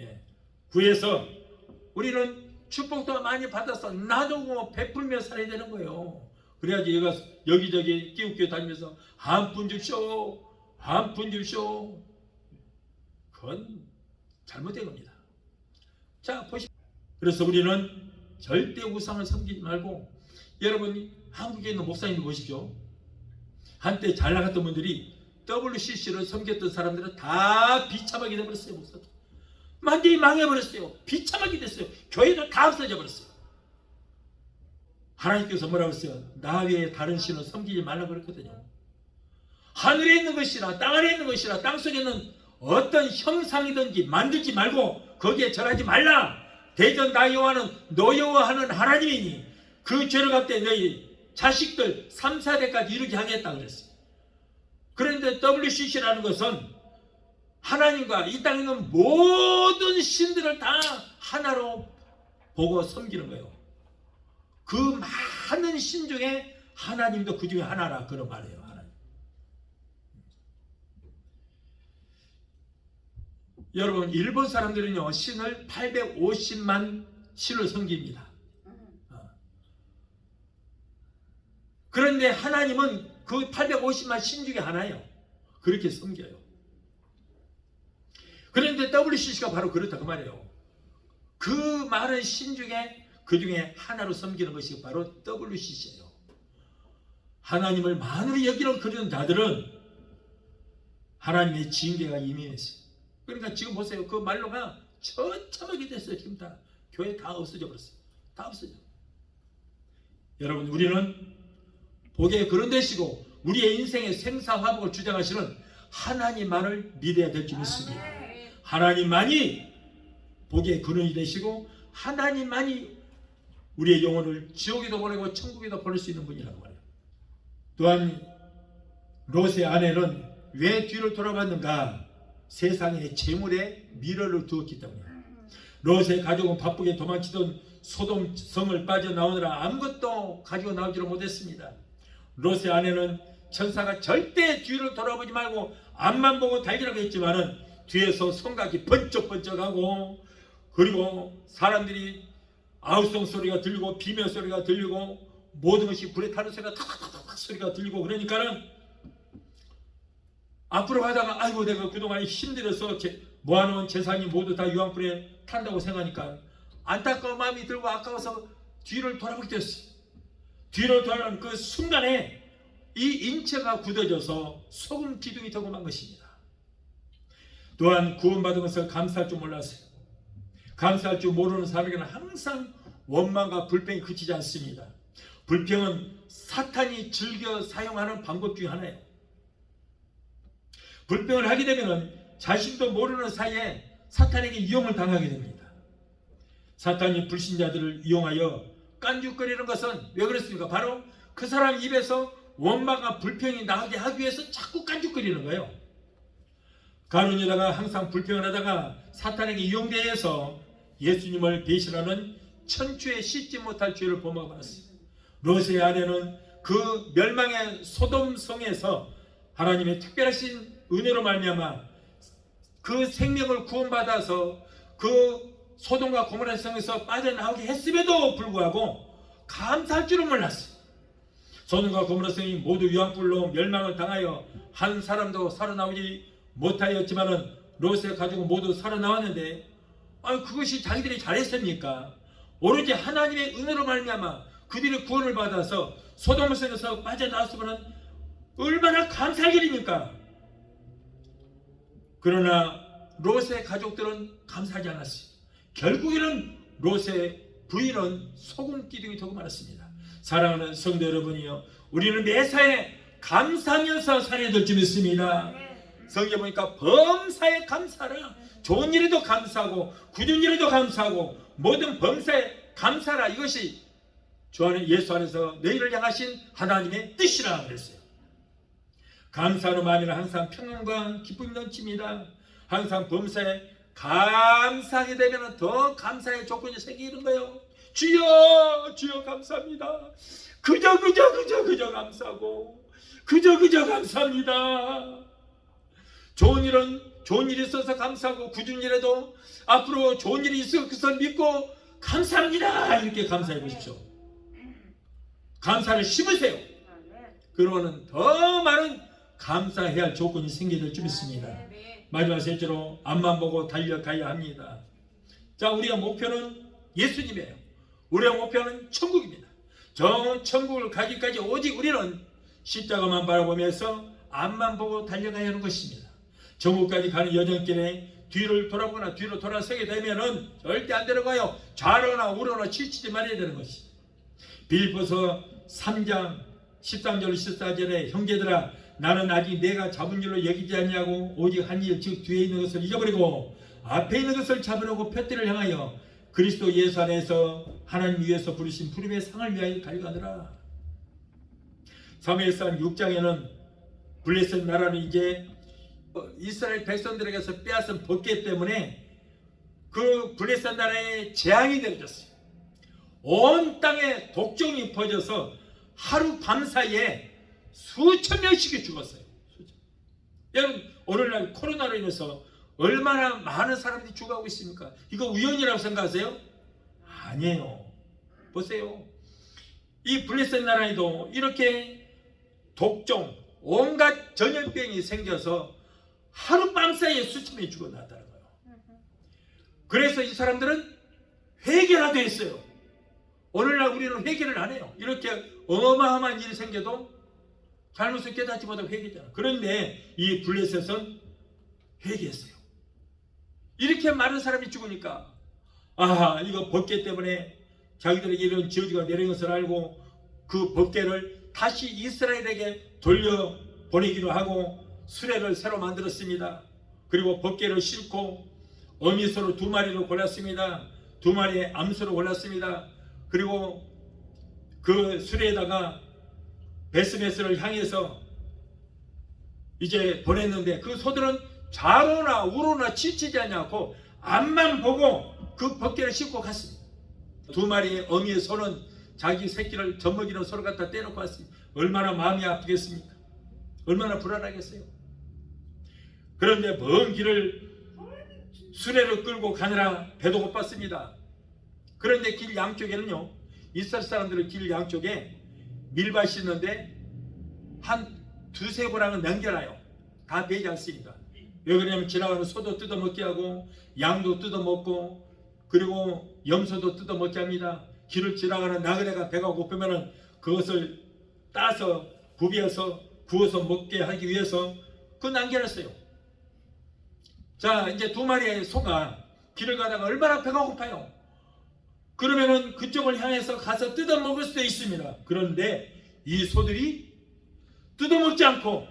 예. 구해서 우리는 축복도 많이 받아서 나누고 베풀며 살아야 되는 거예요. 그래야지 얘가 여기저기 끼우끼우 다니면서 한 푼 줍시오 한 푼 줍시오 그건 잘못된 겁니다. 자 보시죠. 그래서 우리는 절대 우상을 섬기지 말고 여러분 한국에 있는 목사님들 보십시오. 한때 잘 나갔던 분들이 WCC를 섬겼던 사람들은 다 비참하게 되어버렸어요. 목사들 완전히 망해버렸어요. 비참하게 됐어요. 교회도 다 없어져 버렸어요. 하나님께서 뭐라고 했어요? 나 외에 다른 신을 섬기지 말라고 그랬거든요. 하늘에 있는 것이나 땅 아래에 있는 것이나 땅 속에 있는 어떤 형상이든지 만들지 말고 거기에 절하지 말라. 대전 나 여호와는 너 여호와하는 하나님이니 그 죄를 갚되 너희 자식들 3, 4대까지 이루게 하겠다 그랬어요. 그런데 WCC라는 것은 하나님과 이 땅에 있는 모든 신들을 다 하나로 보고 섬기는 거예요. 그 많은 신 중에 하나님도 그 중에 하나라 그런 말이에요. 하나님. 여러분 일본 사람들은요 신을 850만 신을 섬깁니다. 그런데 하나님은 그 850만 신 중에 하나예요. 그렇게 섬겨요. 그런데 WCC가 바로 그렇다 그 말이에요. 그 많은 신 중에 그 중에 하나로 섬기는 것이 바로 WCC예요. 하나님을 만으로 여기는 그런 자들은 하나님의 징계가 임했어요. 그러니까 지금 보세요. 그 말로가 처참하게 됐어요. 지금 다 교회 다 없어져 버렸어요. 다 없어져. 여러분 우리는 복의 근원 되시고 우리의 인생의 생사화복을 주장하시는 하나님만을 믿어야 될 줄 믿습니다. 하나님만이 복의 근원이 되시고 하나님만이 우리의 영혼을 지옥에도 보내고 천국에도 보낼 수 있는 분이라고 말해요. 또한 롯의 아내는 왜 뒤를 돌아봤는가? 세상의 재물에 미련을 두었기 때문에. 롯의 가족은 바쁘게 도망치던 소돔 성을 빠져나오느라 아무것도 가지고 나오지를 못했습니다. 롯의 아내는 천사가 절대 뒤를 돌아보지 말고 앞만 보고 달리라고 했지만은 뒤에서 성곽이 번쩍번쩍하고 그리고 사람들이 아우성 소리가 들리고 비명 소리가 들리고 모든 것이 불에 타는 소리가 탁탁탁탁 소리가 들리고 그러니까는 앞으로 가다가 아이고 내가 그동안 힘들어서 모아놓은 재산이 모두 다 유황불에 탄다고 생각하니까 안타까운 마음이 들고 아까워서 뒤를 돌아보게 됐어요. 뒤를 돌아보는 그 순간에 이 인체가 굳어져서 소금 기둥이 되고 만 것입니다. 또한 구원받은 것을 감사할 줄 몰랐어요. 감사할 줄 모르는 사람에게는 항상 원망과 불평이 그치지 않습니다. 불평은 사탄이 즐겨 사용하는 방법 중 하나예요. 불평을 하게 되면 자신도 모르는 사이에 사탄에게 이용을 당하게 됩니다. 사탄이 불신자들을 이용하여 깐죽거리는 것은 왜 그렇습니까? 바로 그 사람 입에서 원망과 불평이 나오게 하기 위해서 자꾸 깐죽거리는 거예요. 가론유다가 항상 불평을 하다가 사탄에게 이용되어서 예수님을 배신하는 천추에 씻지 못할 죄를 범하였어요. 롯의 아내는 그 멸망의 소돔 성에서 하나님의 특별하신 은혜로 말미암아 그 생명을 구원받아서 그 소돔과 고모라 성에서 빠져나오게 했음에도 불구하고 감사할 줄은 몰랐어요. 소돔과 고모라 성이 모두 유황불로 멸망을 당하여 한 사람도 살아나오지 못하였지만은 롯의 가족은 모두 살아나왔는데 그것이 자기들이 잘했습니까? 오로지 하나님의 은혜로 말미암아 그들이 구원을 받아서 소돔 성에서 빠져나왔으면 얼마나 감사할 일입니까? 그러나 롯의 가족들은 감사하지 않았어요. 결국에는 롯의 부인은 소금 기둥이 되고 말았습니다. 사랑하는 성도 여러분이요, 우리는 매사에 감사하면서 살아야 될 줄 믿습니다. 성경에 보니까 범사에 감사라. 좋은 일에도 감사하고 굳은 일에도 감사하고 모든 범사에 감사라. 이것이 주 안에 예수 안에서 너희를 향하신 하나님의 뜻이라 그랬어요. 감사하는 마음에는 항상 평안과 기쁨이 넘칩니다. 항상 범사에 감사하게 되면 더 감사의 조건이 생기는 거예요. 주여 주여 감사합니다. 그저 감사하고 그저 감사합니다. 좋은 일이 있어서 감사하고 굳은 일에도 앞으로 좋은 일이 있을 것을 믿고 감사합니다. 이렇게 감사해 보십시오. 감사를 심으세요. 그러면 더 많은 감사해야 할 조건이 생기게 될 줄 믿습니다. 마지막 셋째로 앞만 보고 달려가야 합니다. 자, 우리의 목표는 예수님이에요. 우리의 목표는 천국입니다. 저 천국을 가기까지 오직 우리는 십자가만 바라보면서 앞만 보고 달려가야 하는 것입니다. 천국까지 가는 여정길에 뒤를 돌아보거나 뒤로 돌아서게 되면은 절대 안 되는 거예요. 좌로나 우로나 치치지 말아야 되는 것입니다. 빌립보서 3장 13절 14절에 형제들아 나는 아직 내가 잡은 일로 여기지 않냐고 오직 한 일 즉 뒤에 있는 것을 잊어버리고 앞에 있는 것을 잡으려고 푯대를 향하여 그리스도 예수 안에서 하나님 위에서 부르신 부름의 상을 위하여 달려가더라. 사무엘상 6장에는 블레셋 나라는 이제 이스라엘 백성들에게서 빼앗은 법궤 때문에 그 블레셋 나라에 재앙이 내려졌어요. 온 땅에 독종이 퍼져서 하루 밤 사이에 수천 명씩이 죽었어요. 여러분 오늘날 코로나로 인해서 얼마나 많은 사람들이 죽어가고 있습니까? 이거 우연이라고 생각하세요? 아니에요. 보세요. 이 블레셋 나라에도 이렇게 독종 온갖 전염병이 생겨서 하룻밤 사이에 수천 명이 죽어났다는 거예요. 그래서 이 사람들은 회개라도 했어요. 오늘날 우리는 회개를 안 해요. 이렇게 어마어마한 일이 생겨도 잘못을 깨닫지 못하고 회개잖아요. 그런데 이 블레셋은 회개했어요. 이렇게 많은 사람이 죽으니까 이거 법궤 때문에 자기들에게 이런 저주가 내린 것을 알고 그 법궤를 다시 이스라엘에게 돌려보내기로 하고 수레를 새로 만들었습니다. 그리고 법궤를 싣고 어미소로 2마리를 골랐습니다. 2마리의 암소를 골랐습니다. 그리고 그 수레에다가 베스메스를 향해서 이제 보냈는데 그 소들은 좌로나 우로나 치치지 않고 앞만 보고 그 법궤를 싣고 갔습니다. 2마리의 어미의 소는 자기 새끼를 젖먹이는 소를 갖다 떼놓고 왔습니다. 얼마나 마음이 아프겠습니까? 얼마나 불안하겠어요? 그런데 먼 길을 수레를 끌고 가느라 배도 고팠습니다. 그런데 길 양쪽에는요, 이스라엘 사람들은 길 양쪽에 밀밭이 있는데 한 2-3보랑은 남겨놔요. 다 베지 않습니다. 왜 그러냐면 지나가는 소도 뜯어먹게 하고 양도 뜯어먹고 그리고 염소도 뜯어먹게 합니다. 길을 지나가는 나그네가 배가 고프면은 그것을 따서 부비어서 구워서 먹게 하기 위해서 그거 남겨놨어요. 자, 이제 2마리의 소가 길을 가다가 얼마나 배가 고파요. 그러면은 그쪽을 향해서 가서 뜯어먹을 수도 있습니다. 그런데 이 소들이 뜯어먹지 않고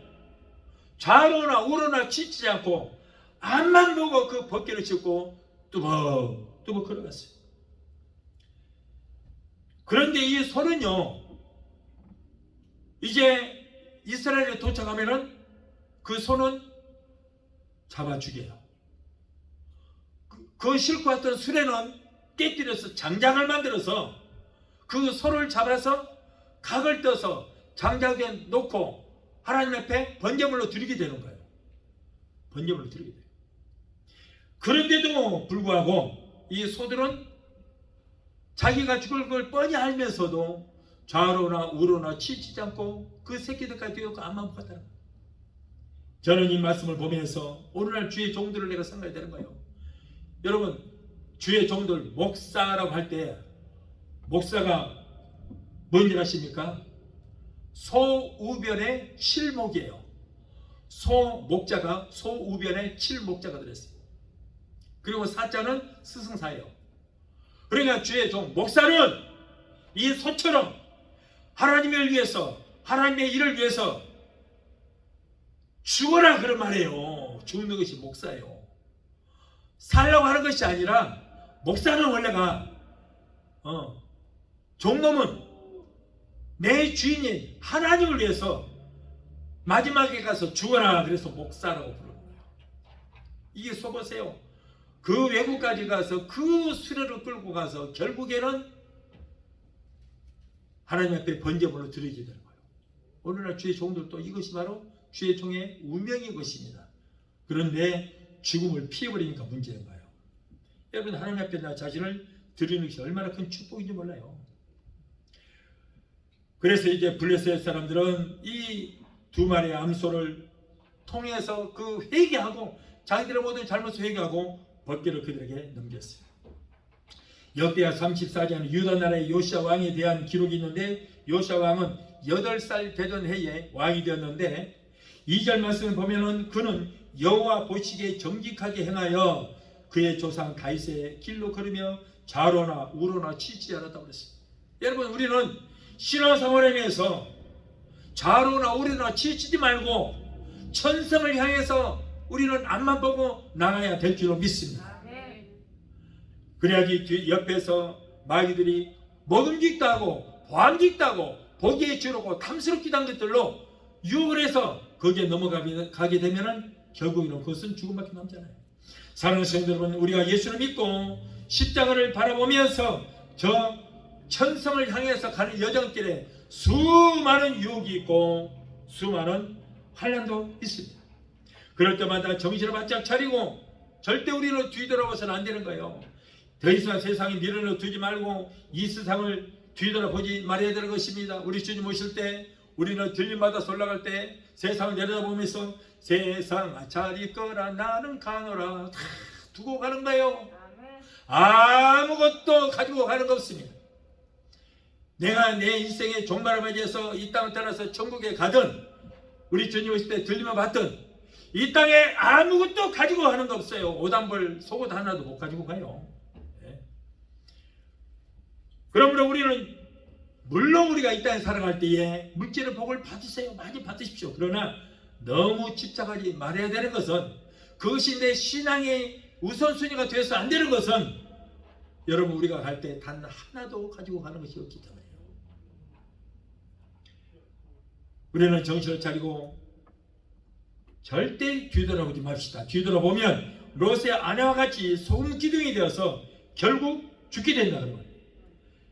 좌로나 우로나 치지 않고 앞만 보고 그 법궤를 짚고 뚜벅뚜벅 걸어갔어요. 그런데 이 소는요, 이제 이스라엘에 도착하면은 그 소는 잡아 죽여요. 그 싣고 왔던 수레는 깨뜨려서 장작을 만들어서 그 소를 잡아서 각을 떠서 장작에 놓고 하나님 앞에 번제물로 드리게 되는 거예요. 번제물로 드리게 돼요. 그런데도 불구하고 이 소들은 자기가 죽을 걸 뻔히 알면서도 좌로나 우로나 치지 않고 그 새끼들까지 뛰어서 앞만 봤다는 거예요. 저는 이 말씀을 보면서 오늘날 주의 종들을 내가 생각해야 되는 거예요. 여러분, 주의 종들 목사라고 할 때 목사가 뭔 일 하십니까? 소우변의 칠목이에요. 소목자가 소우변의 칠목자가 들었어요. 그리고 사자는 스승사예요. 그러니까 주의 종 목사는 이 소처럼 하나님을 위해서 하나님의 일을 위해서 죽어라 그런 말이에요. 죽는 것이 목사예요. 살라고 하는 것이 아니라 목사는 원래가 종놈은 내 주인인 하나님을 위해서 마지막에 가서 죽어라 그래서 목사라고 부르는 거예요. 이게 써보세요. 그 외국까지 가서 그 수레를 끌고 가서 결국에는 하나님 앞에 번제물로 드리게 되는 거예요. 오늘날 주의 종들도 이것이 바로 주의 종의 운명인 것입니다. 그런데 죽음을 피해버리니까 문제인 거예요. 여러분, 하나님 앞에 나 자신을 드리는 것이 얼마나 큰 축복인지 몰라요. 그래서 이제 블레셋 사람들은 이 2마리의 암소를 통해서 그 회개하고 자기들의 모든 잘못을 회개하고 법궤를 그들에게 넘겼어요. 역대하 34장 유다 나라의 요시야 왕에 대한 기록이 있는데 요시야 왕은 8살 되던 해에 왕이 되었는데 2절 말씀을 보면은 그는 여호와 보시기에 정직하게 행하여 그의 조상 다윗의 길로 걸으며 좌로나 우로나 치지 않았다고 그랬어요. 여러분, 우리는 신앙생활에서 좌로나 우로나 치지 말고 천성을 향해서 우리는 앞만 보고 나가야 될 줄로 믿습니다. 그래야지 옆에서 마귀들이 먹음직도 하고 보암직도 하고 보기에 주르고 탐스럽기도 한 것들로 유혹을 해서 거기에 넘어가게 되면은 결국에는 그것은 죽음밖에 남잖아요. 사랑하는 성도 여러분, 우리가 예수를 믿고 십자가를 바라보면서 저 천성을 향해서 가는 여정길에 수많은 유혹이 있고 수많은 환난도 있습니다. 그럴 때마다 정신을 바짝 차리고 절대 우리는 뒤돌아봐서는 안 되는 거예요. 더 이상 세상에 미련을 두지 말고 이 세상을 뒤돌아보지 말아야 되는 것입니다. 우리 주님 오실 때 우리는 들림마다 올라갈 때 세상을 내려다보면서 세상 자리 거라 나는 가노라 다 두고 가는 거예요. 아무것도 가지고 가는 거 없습니다. 내가 내 인생의 종말을 맞이해서 이 땅을 떠나서 천국에 가든 우리 주님 오실 때 들리면 받든 이 땅에 아무것도 가지고 가는 거 없어요. 오단벌 속옷 하나도 못 가지고 가요. 네. 그러므로 우리는 물론 우리가 이 땅에 살아갈 때에 물질의 복을 받으세요. 많이 받으십시오. 그러나 너무 집착하지 말아야 되는 것은, 그것이 내 신앙의 우선순위가 되어서 안 되는 것은, 여러분 우리가 갈 때 단 하나도 가지고 가는 것이 없기 때문에요. 우리는 정신을 차리고 절대 뒤돌아보지 맙시다. 뒤돌아보면 롯의 아내와 같이 소금 기둥이 되어서 결국 죽게 된다는 거예요.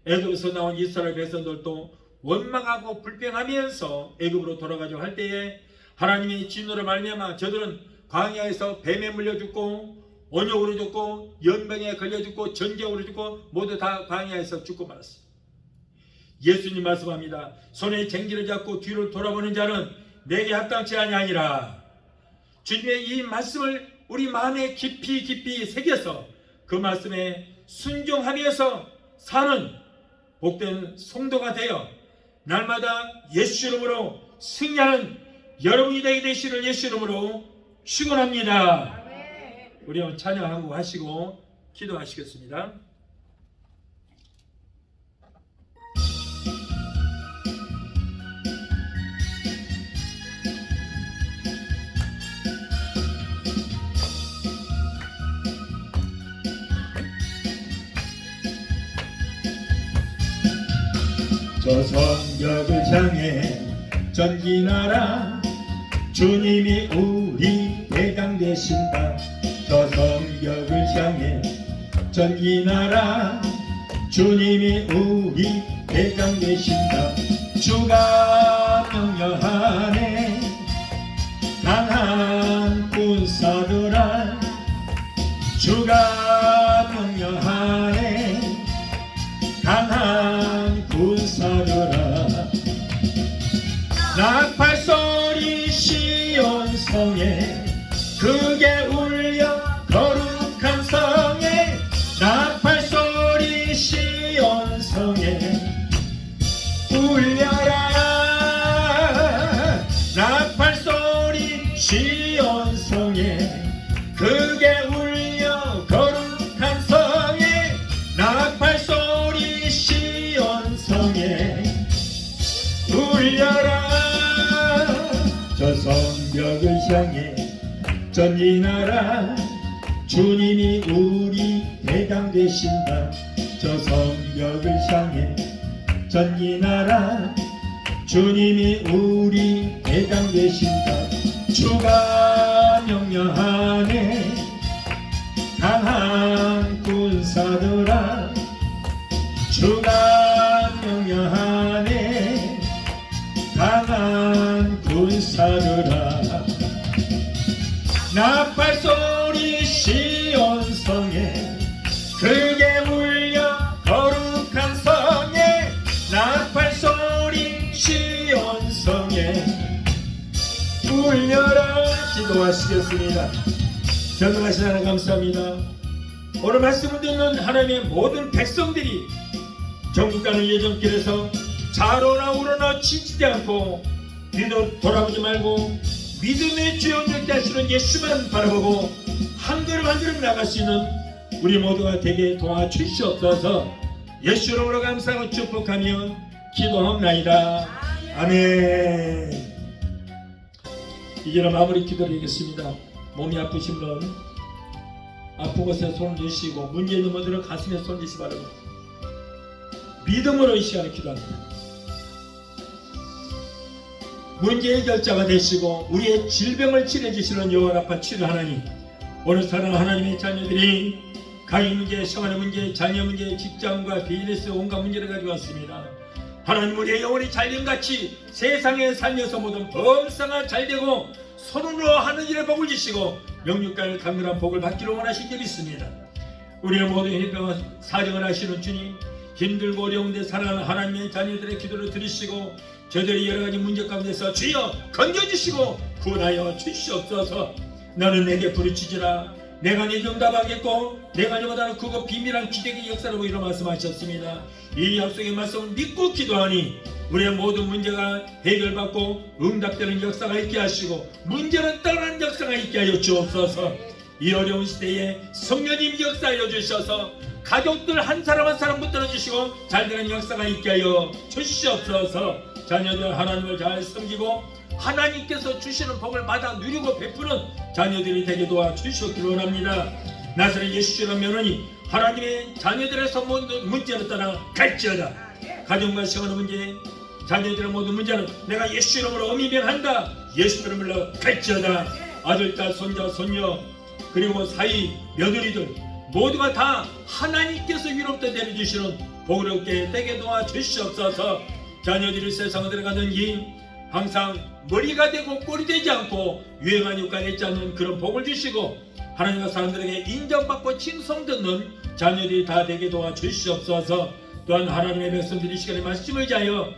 애굽에서 나온 이스라엘 백성들도 원망하고 불평하면서 애굽으로 돌아가려고 할 때에 하나님의 진노를 말미암아 저들은 광야에서 뱀에 물려 죽고 온욕으로 죽고 연병에 걸려 죽고 전쟁으로 죽고 모두 다 광야에서 죽고 말았어요. 예수님 말씀합니다. 손에 쟁기를 잡고 뒤를 돌아보는 자는 내게 합당치 아니하니라. 주님의 이 말씀을 우리 마음에 깊이 새겨서 그 말씀에 순종하면서 사는 복된 성도가 되어 날마다 예수 이름으로 승리하는 여러분이 되게 되시를 예수 이름으로 축원합니다. 우리 한번 찬양하고 하시고 기도하시겠습니다. 저 성벽을 향해 전진하라. 주님이 우리 대장 되신다. 저 성벽을 향해 전진하라. 주님이 우리 대장 되신다. 주가 명령하네 강한 군사들아. 주가 명령하네 강한 군사들아. 나팔소리 시온성에 크게 울려 거룩한 성에. 나팔소리 시온성에 울려라. 나팔소리 시온성에 크게 울려 거룩한 성에. 나팔소리 시온성에 울려라. 저 성벽을 향해 전진하라. 주님이 우리 대장 되신다. 저 성벽을 향해 전진하라. 주님이 우리 대장 되신다. 주가 명령하네 강한 군사들아. 주가 명령하네 강한 군사들아. 나팔소리 시온성에 크게 울려 거룩한 성에. 나팔소리 시온성에 울려라. 기도하시겠습니다. 전능하신 하나님 감사합니다. 오늘 말씀을 듣는 하나님의 모든 백성들이 전국 가는 예정길에서 좌로나 우로나 치지지 않고 뒤도 돌아보지 말고 믿음의 주역을 되시는 예수만 바라보고 한 걸음 한 걸음 나갈 수 있는 우리 모두가 되게 도와주시옵소서. 예수 이름으로 감사하고 축복하며 기도합나이다. 아멘. 이제는 마무리 기도드리겠습니다. 몸이 아프신 분 아픈 곳에 손을 드시고 문제 있는 분들은 가슴에 손 드시기 바랍니다. 믿음으로 이 시간에 기도합니다. 문제 해결자가 되시고 우리의 질병을 치료해주시는 여호와 치료 하나님, 오늘 사랑하는 하나님의 자녀들이 가정 문제, 생활의 문제, 자녀 문제, 직장과 비즈니스 온갖 문제를 가지고 왔습니다. 하나님 우리의 영혼이 잘됨같이 세상에 살면서 모든 범사가 잘되고 손으로 하는 일에 복을 주시고 명육간을 강렬한 복을 받기를 원하신 줄 믿습니다. 우리의 모든 일병 사정을 하시는 주님, 힘들고 어려운데 사랑하는 하나님의 자녀들의 기도를 들으시고 저들의 여러가지 문제 가운데서 주여 건져주시고 구원하여 주시옵소서. 너는 내게 부르짖으라 내가 네 응답하겠고 내가 너보다는 그거 비밀한 기적의 역사라고 이런 말씀하셨습니다. 이 약속의 말씀을 믿고 기도하니 우리의 모든 문제가 해결받고 응답되는 역사가 있게 하시고 문제는 떠나는 역사가 있게 하여 주옵소서. 이 어려운 시대에 성령님 역사하여 주셔서 가족들 한 사람 한 사람 붙들어 주시고 잘되는 역사가 있게 하여 주시옵소서. 자녀들 하나님을 잘 섬기고 하나님께서 주시는 복을 받아 누리고 베푸는 자녀들이 되게 도와 주시옵기를 원합니다. 나사렛 예수라는 면허니 하나님의 자녀들에서 모든 문제를 떠나 갈지어다. 가정과 시간의 문제, 자녀들의 모든 문제는 내가 예수 이름으로 엄이명한다. 예수 이름으로 갈지어다. 아들, 딸, 손자, 손녀, 그리고 사위, 며느리들 모두가 다 하나님께서 위로부터 내려주시는 복을 얻게 되게 도와 주시옵소서. 자녀들이 세상에 들어가든지 항상 머리가 되고 꼴이 되지 않고 유행한 육가에 있지 않는 그런 복을 주시고 하나님과 사람들에게 인정받고 칭송듣는 자녀들이 다 되게 도와 주시옵소서. 또한 하나님의 백성들이 시간에 말씀을 자여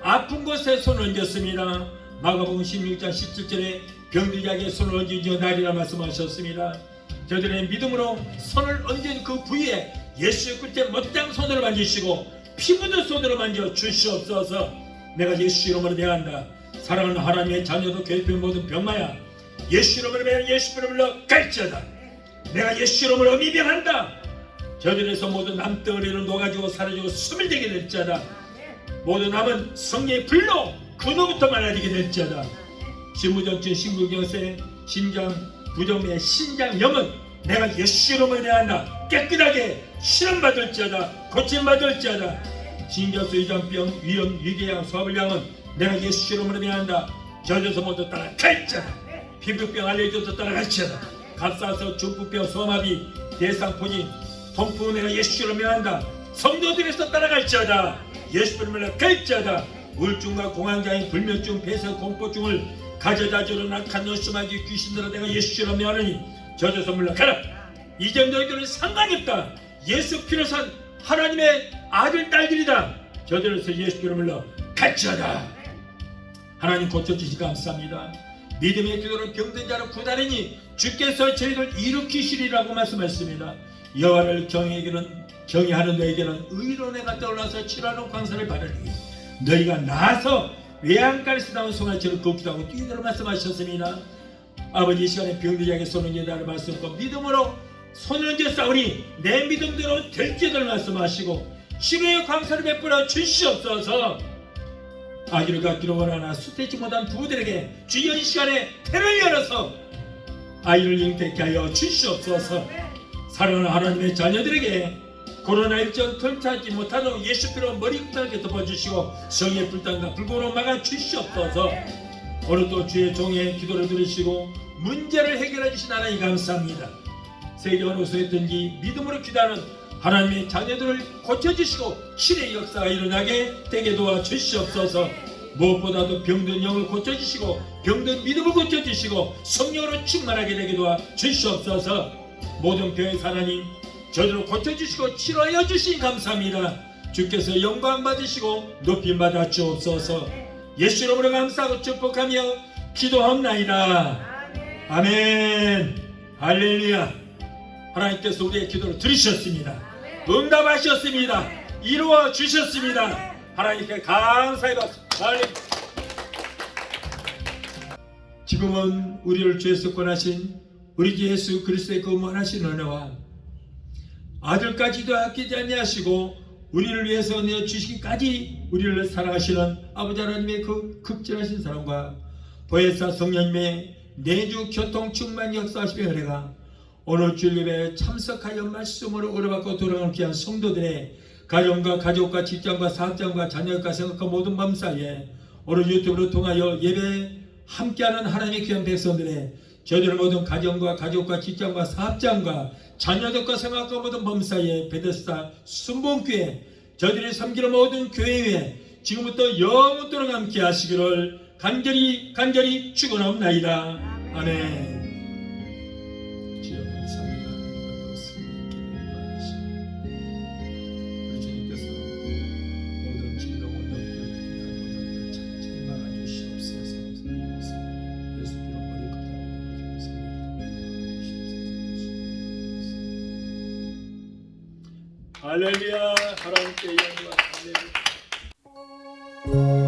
아픈 곳에 손을 얹었습니다. 마가복음 16장 17절에 병들게 하게 손을 얹으며 나리라 말씀하셨습니다. 저들의 믿음으로 손을 얹은 그 부위에 예수의 끝에 멋장 손으로 만지시고 피 묻은 손으로 만져 주시옵소서. 내가 예수 이름으로 대한다. 사랑하는 하나님의 자녀도 괴롭힌 모든 병마야 예수 이름으로 매일 예수 이름으로 갈지어다. 내가 예수 이름으로 미명한다. 저들에서 모든 남덩어리를 녹아지고 사라지고 소멸되게 될지어다. 모든 남은 성령의 불로 근호부터 많아지게 될지어다. 신부전증, 신부경세, 심장, 부정의 신장, 염은 내가 예수 이름으로 대한다. 깨끗하게 실험받을지어다. 고침받을지어다. 신경수, 위장병, 위염, 위궤양, 소화불량은 내가 예수 이름으로 대한다. 저져서 모두 따라갈지어다. 피부병, 알레르기도 따라갈지어다. 갑사서, 중풍병, 소마비, 대상포진, 통풍은 내가 예수 이름으로 대한다. 성도들에서 따라갈지어다. 예수 이름으로 갈지어다. 우울증과 공황장애, 불면증, 폐쇄, 공포증을 가져다 주는 악한 노심하기 귀신들아 내가 예수 이름으로 하느니 저져서 물러가라. 이제 너희들은 상관이 없다. 예수 피로 산 하나님의 아들 딸들이다. 저들에서 예수 이름으로 갈지어다. 하나님 고쳐주시 감사합니다. 믿음의 기도로 병든 자를 구달하니 주께서 저희를 일으키시리라고 말씀하셨습니다. 여호와를 경외하는 너에게는 의로내가 떠올라서 치료하는 광선을 받으니 너희가 나서 외양간에서 나온 송아지를 걷기도 뛰도록 말씀하셨습니다. 아버지, 이 시간에 병든 자에게 손을 얹어달라는 말씀과 믿음으로 손을 얹어 싸우니 내 믿음대로 될지를 말씀하시고 치료의 광선을 베풀어 주시옵소서. 아기를 갖기로 원하나 수태치 못한 부부들에게 주여 이 시간에 태를 열어서 아이를 잉태케 하여 주시옵소서. 사랑하는 하나님의 자녀들에게 코로나19 털차지 못하도록 예수피로 머리끝하게 덮어주시고 성의 불단과 불고로 막아주시옵소서. 오늘도 주의 종의 기도를 들으시고 문제를 해결해 주신 하나님 감사합니다. 세계 어느 곳에든지 믿음으로 기도하는 하나님의 자녀들을 고쳐주시고 치료의 역사가 일어나게 되게 도와주시옵소서. 무엇보다도 병든 영을 고쳐주시고 병든 믿음을 고쳐주시고 성령으로 충만하게 되게 도와주시옵소서. 모든 교회 하나님 저들을 고쳐주시고 치료하여 주시니 감사합니다. 주께서 영광 받으시고 높임 받아 주옵소서. 예수 이름으로 감사하고 축복하며 기도합나이다. 아멘. 할렐루야. 하나님께서 우리의 기도를 들으셨습니다. 응답하셨습니다. 이루어 주셨습니다. 하나님께 감사의 박수. 지금은 우리를 주에서 권하신 우리 주 예수 그리스도의 그 무한하신 은혜와 아들까지도 아끼지 아니하시고 우리를 위해서 내어주시기까지 우리를 사랑하시는 아버지 하나님의 그 극진하신 사랑과 보혜사 성령님의 내주 교통 충만 역사하시며 은혜가 오늘 주일 예배에 참석하여 말씀으로 의뢰받고 돌아가는 귀한 성도들의 가정과 가족과 직장과 사업장과 자녀과 생각과 모든 범사에 오늘 유튜브를 통하여 예배에 함께하는 하나님의 귀한 백성들의 저희들의 모든 가정과 가족과 직장과 사업장과 자녀들과 생각과 모든 범사에 베데스다 순복교회 저희들이 섬기는 모든 교회 위에 지금부터 영원토록 함께 하시기를 간절히 축원하옵나이다. 아멘. 할렐루야. 하나님께 영광. 할렐루야.